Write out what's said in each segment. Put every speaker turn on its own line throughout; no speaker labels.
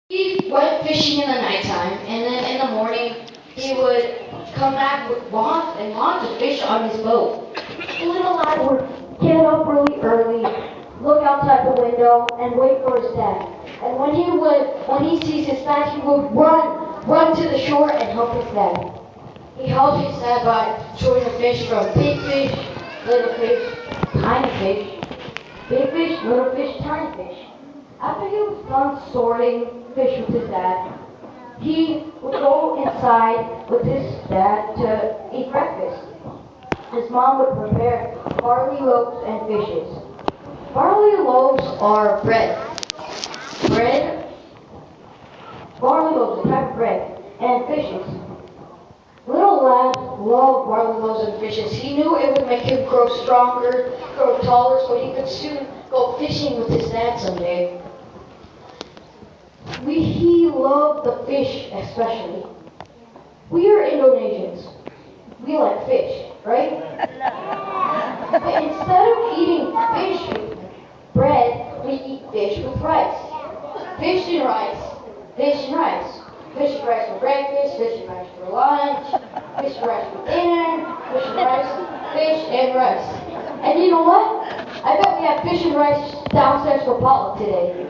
He went fishing in the nighttime, and then in the morning he would come back with lots and lots of fish on his boat. The little lad would get up really early, look outside the window, and wait for his dad. And when he sees his dad, he would run to the shore and help his dad. He helped his dad by sorting the fish from big fish, little fish, tiny fish, big fish, little fish, tiny fish. After he was done sorting fish with his dad, he would go inside with his dad to eat breakfast. His mom would prepare barley loaves and fishes. Barley loaves are bread. Bread, barley loaves, a type of bread, and fishes. Little lad loved barley loaves and fishes. He knew it would make him grow stronger, grow taller, so he could soon go fishing with his dad someday. He loved the fish especially. We are Indonesians. We like fish, right? But instead of eating fish with bread, we eat fish with rice. Fish and rice. Fish and rice. Fish and rice for breakfast, fish and rice for lunch, fish and rice for dinner, fish and rice, fish and rice. And you know what? I bet we have fish and rice downstairs for potluck today.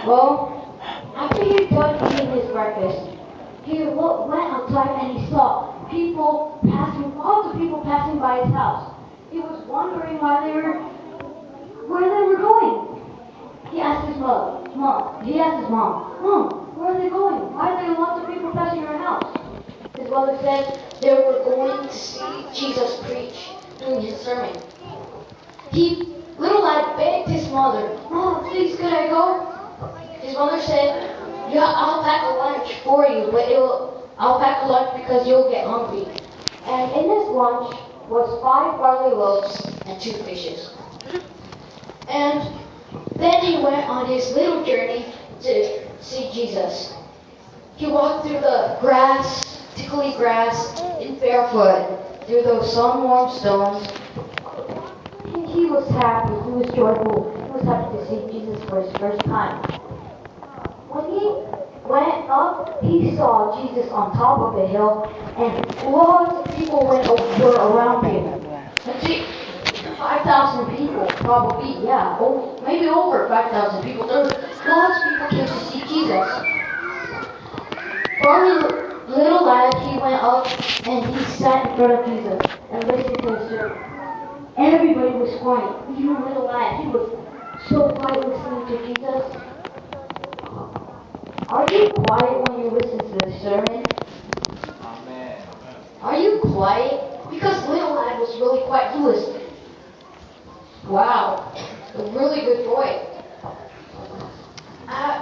Well, after he done eating his breakfast, he went outside and he saw lots of people passing by his house. He was wondering where they were going. He asked his mom, Mom, where are they going? Why are there lots of people passing your house? His mother said they were going to see Jesus preach during his sermon. Little lad begged his mother, Mom, please could I go? His mother said, yeah, I'll pack a lunch for you, but I'll pack a lunch because you'll get hungry. And in his lunch was 5 barley loaves and 2 fishes. And then he went on his little journey to see Jesus. He walked through the grass, tickly grass, in barefoot, through those sun-warmed stones. He was happy, he was joyful, he was happy to see Jesus for his first time. When he went up, he saw Jesus on top of the hill, and lots of people were around him. Let's see, 5,000 people, probably, yeah, maybe over 5,000 people. Lots of people came to see Jesus. Little lad, he went up and he sat in front of Jesus and listened to his sermon. Everybody was quiet. Even little lad, he was so quiet listening to Jesus. Are you quiet when you listen to the sermon? Amen. Are you quiet? Because little lad was really quiet. He was, wow, a really good boy.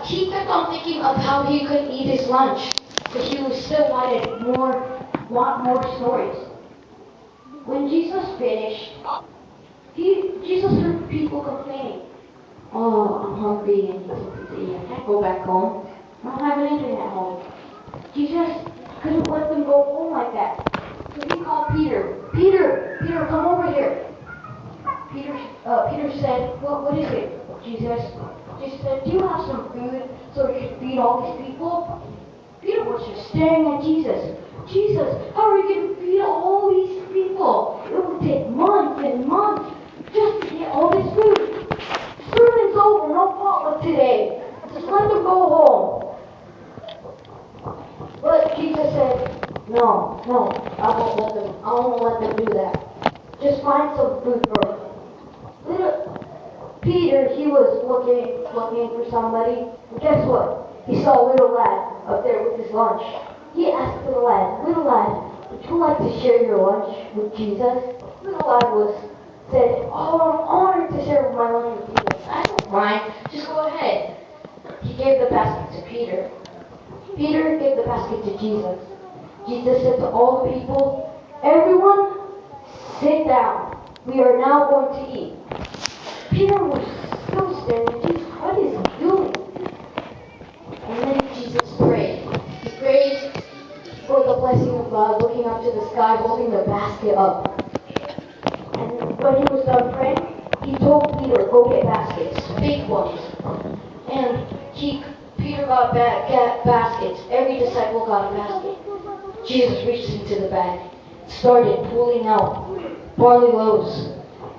He kept on thinking of how he could eat his lunch, but he still want more stories. When Jesus finished, Jesus heard people complaining. Oh, I'm hungry and I can't go back home. I don't have anything at home. Jesus couldn't let them go home like that. So he called Peter. Peter, come over here. Peter said, what is it, Jesus? Jesus said, do you have some food so we can feed all these people? Peter was just staring at Jesus. Jesus, how are we going to feed all these people? It would take months and months just to get all this food. Sermon's over, no potluck today. Just let them go home. But Jesus said, no, I won't let them do that. Just find some food first. Little Peter, he was looking for somebody. And guess what? He saw a little lad up there with his lunch. He asked little lad, would you like to share your lunch with Jesus? Little lad said, oh, I'm honored to share my lunch with Jesus. I don't mind. Just go ahead. He gave the basket to Peter. Peter gave the basket to Jesus. Jesus said to all the people, everyone, sit down. We are now going to eat. Peter was still staring at Jesus. What is he doing? And then Jesus prayed. He prayed for the blessing of God, looking up to the sky, holding the basket up. And when he was done praying, he told Peter, go get baskets, big ones. And Peter got baskets. Every disciple got a basket. Jesus reached into the bag, started pulling out barley loaves,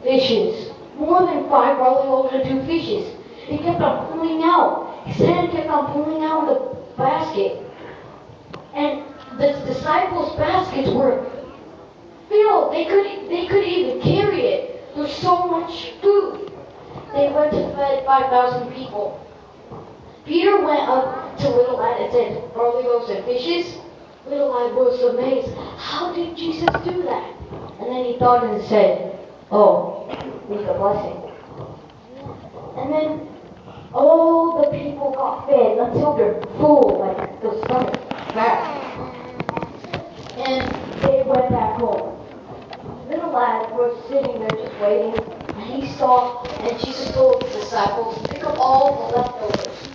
fishes, more than 5 barley loaves and 2 fishes. He kept on pulling out. His hand kept on pulling out the basket. And the disciples' baskets were filled. They couldn't even carry it. There's so much food. They went to feed 5,000 people. Peter went up to little lad and said, barley loaves and fishes? Little lad was amazed. How did Jesus do that? And then he thought and said, oh, need a blessing. And then all the people got fed until they're full, like the stomach, fat. And they went back home. Little lad was sitting there just waiting, and he saw, and Jesus told the disciples, pick up all the leftovers.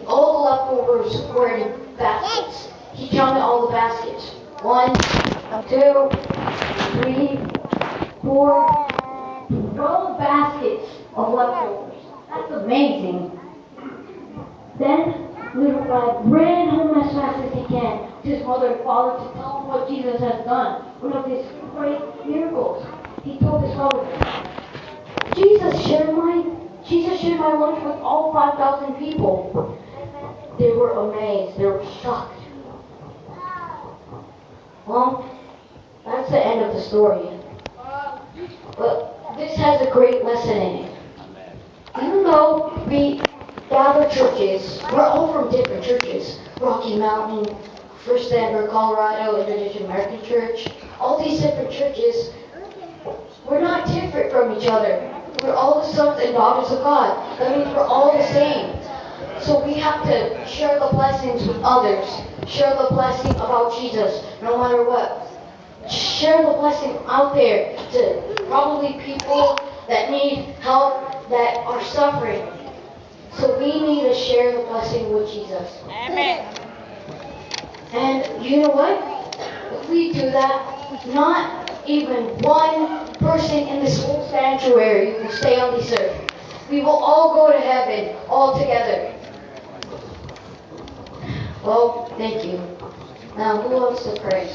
All the leftovers were in baskets. He counted all the baskets. 1, 2, 3, 4, 12 baskets of leftovers. That's amazing. Then little lad ran home as fast as he can to his mother and father to tell him what Jesus has done, one of his great miracles. He told his mother, Jesus shared my lunch with all 5,000 people. They were amazed. They were shocked. Well, that's the end of the story. But this has a great lesson in it. Even though we gather churches, we're all from different churches. Rocky Mountain, First Denver, Colorado, Indonesian American Church. All these different churches, we're not different from each other. We're all the sons and daughters of God. That means we're all the same. So we have to share the blessings with others. Share the blessing about Jesus, no matter what. Share the blessing out there to probably people that need help, that are suffering. So we need to share the blessing with Jesus.
Amen.
And you know what? If we do that, not even one person in this whole sanctuary will stay on this earth. We will all go to heaven all together. Well, thank you. Now, who wants to pray?